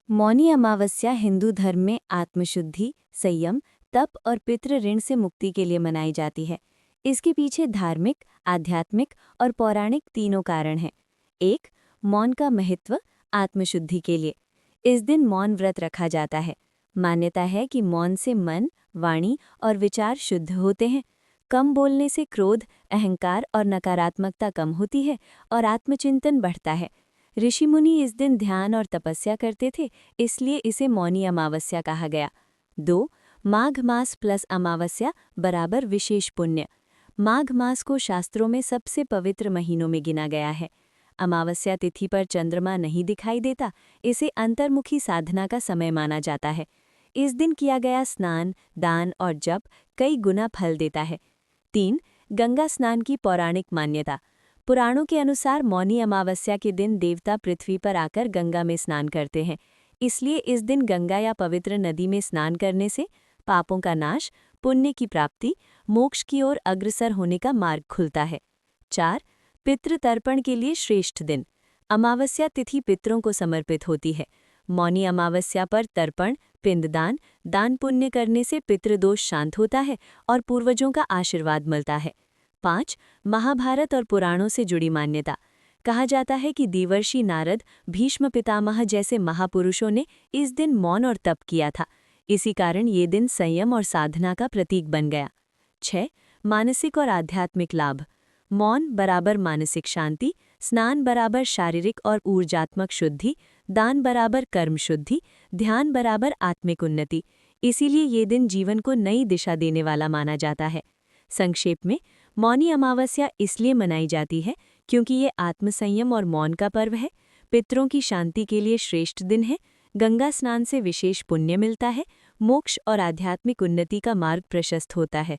मौनी अमावस्या हिंदू धर्म में आत्मशुद्धि, संयम, तप और पितृ ऋण से मुक्ति के लिए मनाई जाती है। इसके पीछे धार्मिक, आध्यात्मिक और पौराणिक तीनों कारण हैं। 1. मौन का महत्व, आत्मशुद्धि के लिए। इस दिन मौन व्रत रखा जाता है। मान्यता है कि मौन से मन, वाणी और विचार शुद्ध होते हैं। कम बोलने से क्रोध, अहंकार और नकारात्मकता कम होती है और आत्मचिंतन बढ़ता है। ऋषि मुनि इस दिन ध्यान और तपस्या करते थे, इसलिए इसे मौनी अमावस्या कहा गया। 2. माघ मास प्लस अमावस्या बराबर विशेष पुण्य। माघ मास को शास्त्रों में सबसे पवित्र महीनों में गिना गया है। अमावस्या तिथि पर चंद्रमा नहीं दिखाई देता, इसे अंतर्मुखी साधना का समय माना जाता है। इस दिन किया गया स्नान, दान और जप कई गुना फल देता है। 3. गंगा स्नान की पौराणिक मान्यता। पुराणों के अनुसार मौनी अमावस्या के दिन देवता पृथ्वी पर आकर गंगा में स्नान करते हैं। इसलिए इस दिन गंगा या पवित्र नदी में स्नान करने से पापों का नाश, पुण्य की प्राप्ति, मोक्ष की ओर अग्रसर होने का मार्ग खुलता है। 4. पितृ तर्पण के लिए श्रेष्ठ दिन। अमावस्या तिथि पितरों को समर्पित होती है। मौनी अमावस्या पर तर्पण, पिंडदान, दान पुण्य करने से पितृदोष शांत होता है और पूर्वजों का आशीर्वाद मिलता है। 5. महाभारत और पुराणों से जुड़ी मान्यता। कहा जाता है कि देवर्षि नारद, भीष्म पितामह जैसे महापुरुषों ने इस दिन मौन और तप किया था। इसी कारण ये दिन संयम और साधना का प्रतीक बन गया। 6. मानसिक और आध्यात्मिक लाभ। मौन बराबर मानसिक शांति, स्नान बराबर शारीरिक और ऊर्जात्मक शुद्धि, दान बराबर कर्म शुद्धि, ध्यान बराबर आत्मिक उन्नति। इसीलिए ये दिन जीवन को नई दिशा देने वाला माना जाता है। संक्षेप में, मौनी अमावस्या इसलिए मनाई जाती है क्योंकि ये आत्मसंयम और मौन का पर्व है, पितरों की शांति के लिए श्रेष्ठ दिन है, गंगा स्नान से विशेष पुण्य मिलता है, मोक्ष और आध्यात्मिक उन्नति का मार्ग प्रशस्त होता है।